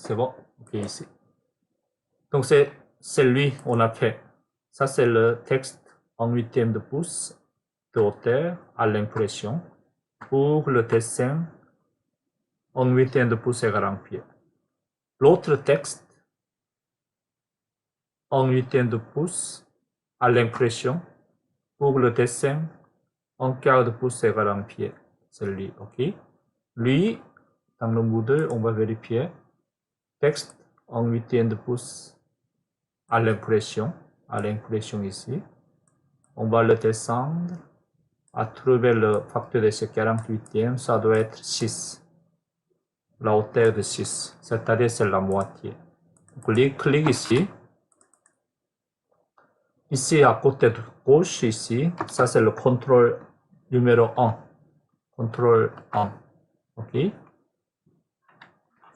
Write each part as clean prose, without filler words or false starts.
c'est bon. Ok, ici. Donc, c'est lui, on a fait. Ça, c'est le texte en 8e de pouce de hauteur à l'impression pour le dessin en 8e de pouce égal à 1 pied. L'autre texte en 8e de pouce à l'impression pour le dessin en quart de pouce égal à 1 pied. C'est lui, ok? Lui, dans le Moodle, on va vérifier texte en 8e de pouce à l'impression ici. On va le descendre à trouver le facteur de ce 48e, ça doit être 6. La hauteur de 6, c'est-à-dire c'est la moitié. Clique ici. Ici, à côté de gauche, ici, ça c'est le contrôle numéro 1. Contrôle 1. OK?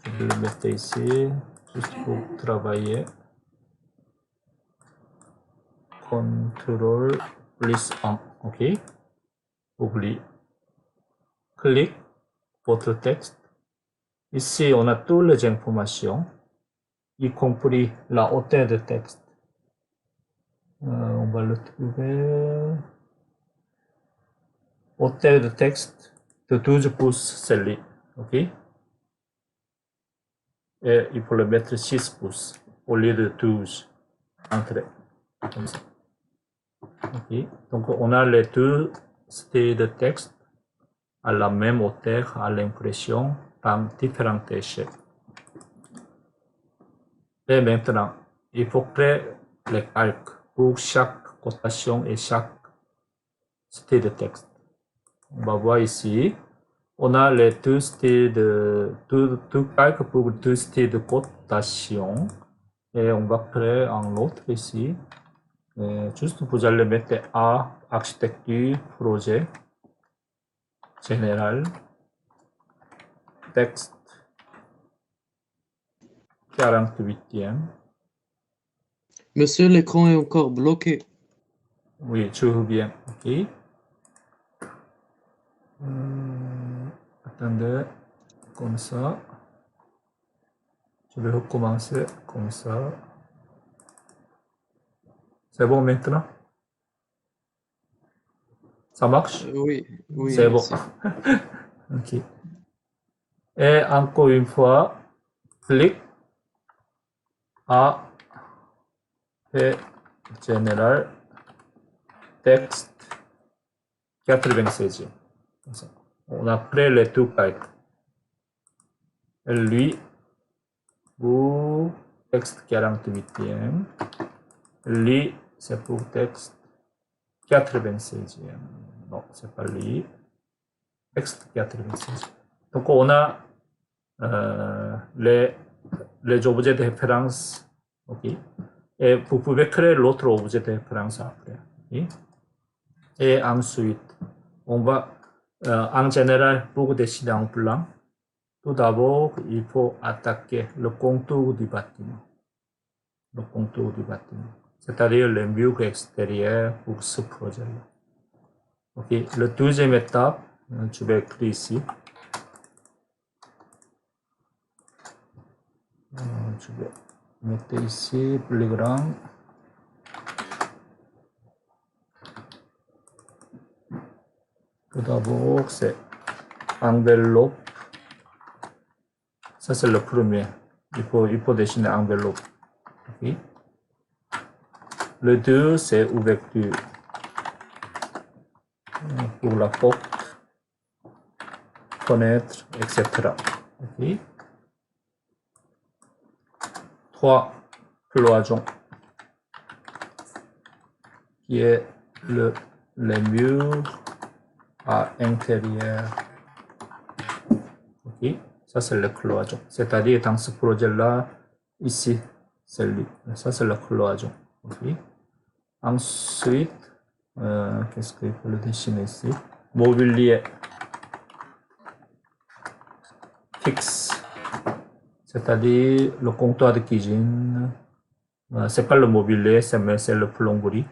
Je vais le mettre ici, juste pour travailler. Contrôle plus 1. OK? Oublie. Clique votre texte. Ici, on a toutes les informations, y compris la hauteur de texte. On va le trouver. Hauteur de texte de 12 pouces, c'est lui. OK? Et il faut le mettre 6 pouces au lieu de 12. Entrée. Comme ça. OK? Donc, on a les deux styles de texte à la même hauteur à l'impression dans différentes échelles. Et maintenant, il faut créer les calques pour chaque cotation et chaque style de texte. On va voir ici. On a les deux styles de deux calques pour deux styles de cotation. Et on va créer un autre ici. Et juste vous allez mettre A, architecture, projet, général, texte, 48e. Monsieur, l'écran est encore bloqué. Oui, je reviens. OK. Attendez, comme ça. Je vais recommencer comme ça. C'est bon maintenant? Ça marche? Oui, C'est bon. merci. OK. Et encore une fois, clique à et général texte 96e. On a créé les deux calques. Et lui, pour texte 48e. Lui, c'est pour texte 96e. Non, c'est pas lui. Texte 96e. Donc, on a les objets de référence. OK. Et vous pouvez créer l'autre objet de référence après. Okay? Et ensuite, on va, en général, pour dessiner un plan, tout d'abord, il faut attaquer le contour du bâtiment. Le contour du bâtiment. C'est-à-dire le mur extérieur pour ce projet-là. OK. Le deuxième étape, je vais écrire ici. Je vais mettre ici plus grand. Tout d'abord, c'est enveloppe. Ça, c'est le premier. Il faut dessiner enveloppe. Okay. Le deux, c'est ouverture. Pour la porte, fenêtre, etc. Okay. 3, cloison, qui est les murs à intérieur. Ok, ça c'est le cloison. C'est-à-dire dans ce projet-là, ici, c'est lui. Ça c'est le cloison. Ok. Ensuite, qu'est-ce qu'il faut le dessiner ici? Mobilier fixe. C'est-à-dire le comptoir de cuisine. C'est pas le mobilier, c'est le plomberie.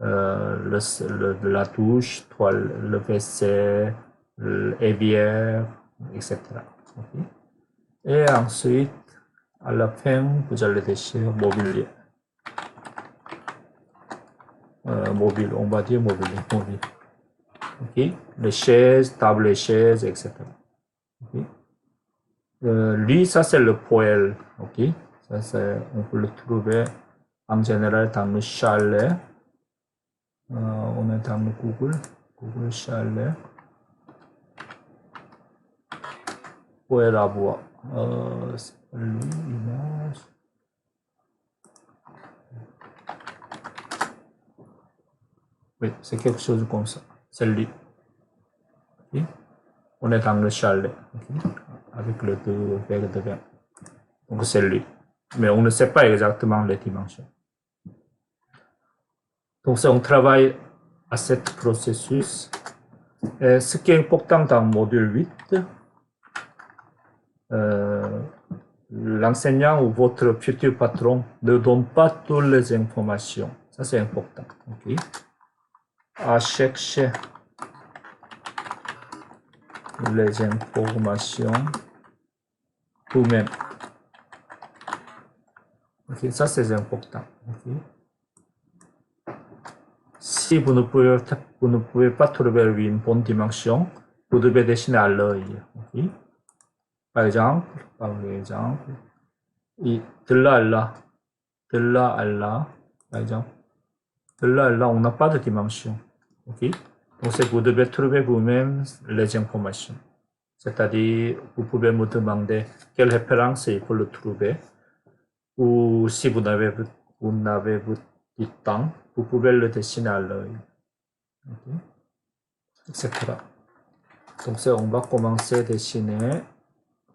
La douche, toile, le WC, l'évière, etc. Okay. Et ensuite, à la fin, vous allez déchirer mobilier. Mobile, on va dire mobilier, mobile. Ok, les chaises, tables et chaises, etc. Okay. Lui, ça c'est le poêle. Ok, ça c'est, on peut le trouver en général dans le chalet. On est dans le Google chalet. Poêle à bois. Lui, image. Oui, c'est quelque chose comme ça. C'est lui. Okay. On est dans le chalet. Okay. Avec le deux verres de vin. Donc c'est lui. Mais on ne sait pas exactement les dimensions. Donc on travaille à ce processus. Et ce qui est important dans le module 8, l'enseignant ou votre futur patron ne donne pas toutes les informations. Ça c'est important. Okay. À chercher les informations vous-même. Okay. Ça c'est important. Okay. Si vous ne pouvez pas trouver une bonne dimension, vous devez dessiner à l'œil. Okay. Par exemple, de là à là, par exemple, de là à là, on n'a pas de dimension. Okay. Donc, vous devez trouver vous-même les informations. C'est-à-dire, vous pouvez me demander quelle référence il faut le trouver. Ou si vous n'avez pas du temps, vous pouvez le dessiner à l'œil. Okay. Etc. Donc, on va commencer à dessiner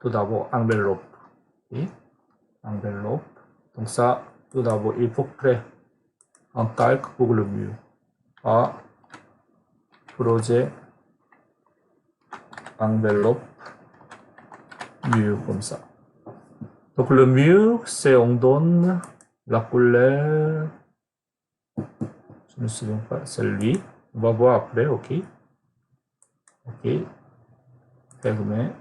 tout d'abord enveloppe. Okay. Enveloppe. Donc ça, tout d'abord, il faut créer un calque pour le mur. À projet enveloppe mur comme ça. Donc le mur, c'est on donne la couleur. Je ne me souviens pas, c'est lui. On va voir après, ok. Ok. Fermé.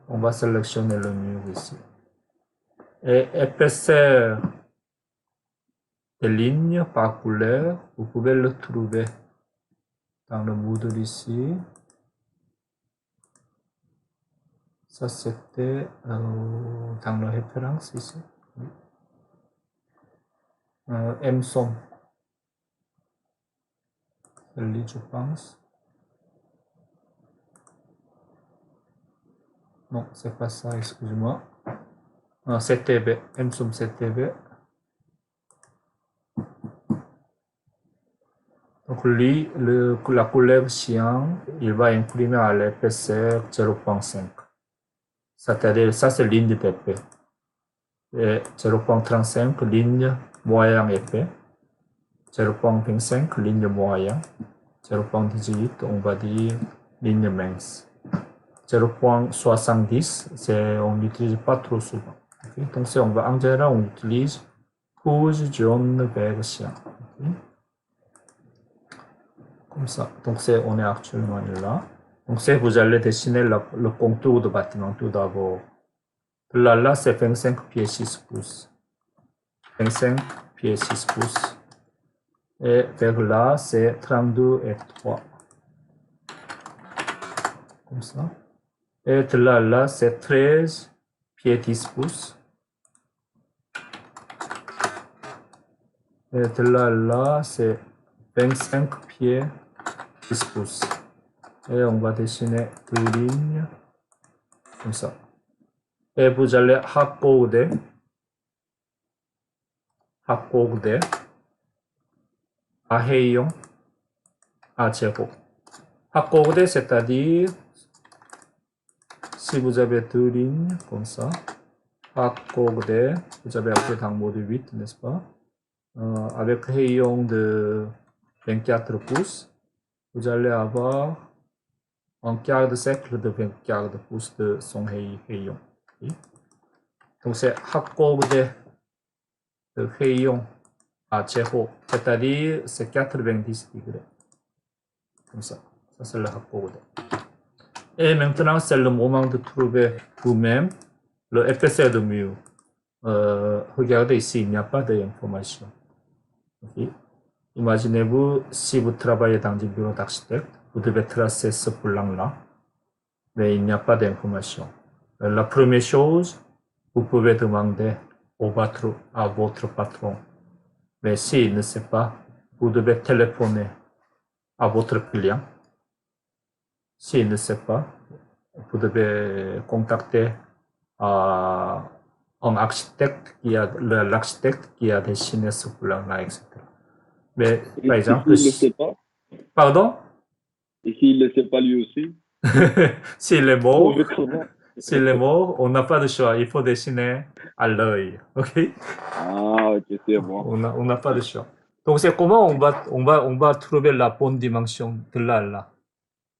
On va sélectionner le mur ici. Et épaisseur des lignes par couleur, vous pouvez le trouver dans le module ici. Ça, c'était dans la référence ici. M-SOM. Celle-là, je pense. Non, c'est pas ça, excuse-moi. CTB. M-SOM CTB. Donc, lui, la couleur cyan, il va imprimer à l'épaisseur 0.5. C'est-à-dire, ça, c'est ligne d'épais. Et 0.35, ligne moyen épais. 0.25, ligne moyen. 0.18, on va dire ligne mince. 0.70, on n'utilise pas trop souvent. Okay? Donc, en général, on utilise rouge, jaune, vert, cyan. Okay? Comme ça. Donc, on est actuellement là. Donc, vous allez dessiner le contour du bâtiment tout d'abord. Là, c'est 25 pieds 6 pouces. 25 pieds 6 pouces. Et vers là, c'est 32 et 3. Comme ça. Et de là, c'est 13 pieds 10 pouces. Et de là, c'est 25 pieds 10 pouces. Et on va dessiner deux lignes. Comme ça. Et vous allez raccorder à rayon à 0. Raccorder, c'est-à-dire, si vous avez deux lignes, comme ça, raccorder, vous avez appris dans le module 8, n'est-ce pas? Avec rayon de 24 pouces, vous allez avoir un quart de cercle de 24 pouces de son rayon. Okay? Donc, c'est raccorder le rayon à 0, c'est-à-dire c'est 90 degrés. Comme ça. Ça, c'est le raccorder. Et maintenant, c'est le moment de trouver vous-même le FSL de mieux. Regardez ici, il n'y a pas d'information. Okay. Imaginez-vous, si vous travaillez dans un bureau d'architecte, vous devez tracer ce plan-là, mais il n'y a pas d'information. La première chose, vous pouvez demander à votre patron. Mais s'il ne sait pas, vous devez téléphoner à votre client. S'il ne sait pas, vous devez contacter un architecte l'architecte qui a dessiné ce plan-là, etc. Mais par Et exemple, s'il ne le sait pas, pardon, et s'il ne le sait pas lui aussi, s'il est on mort, veut comment? s'il est mort, on n'a pas de choix, il faut dessiner à l'œil, ok? Ah, ok, c'est bon. On n'a pas de choix. Donc c'est comment on va trouver la bonne dimension de là.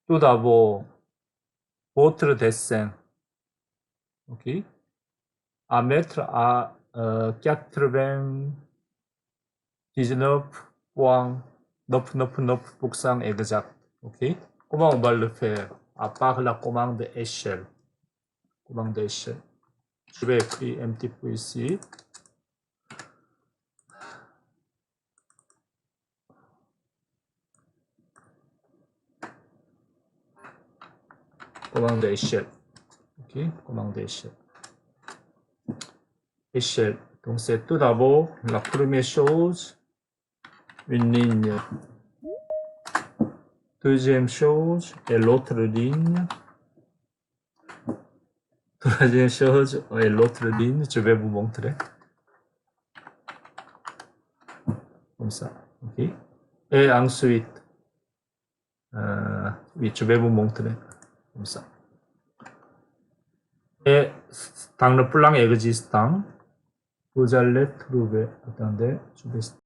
Tout d'abord, votre dessin, ok? À mettre à 99,999% exact. Ok? Comment on va le faire? À part la commande échelle. Commande échelle. Je vais écrire un petit peu ici. Commande échelle. Ok? Commande échelle. Échelle. Donc c'est tout d'abord la première chose, une ligne. Deuxième chose, et l'autre ligne. Troisième chose, et l'autre ligne, je vais vous montrer. Comme ça. Ok? Et ensuite, oui, je vais vous montrer. Comme ça. Et dans le plan existant, vous allez trouver, attendez, je vais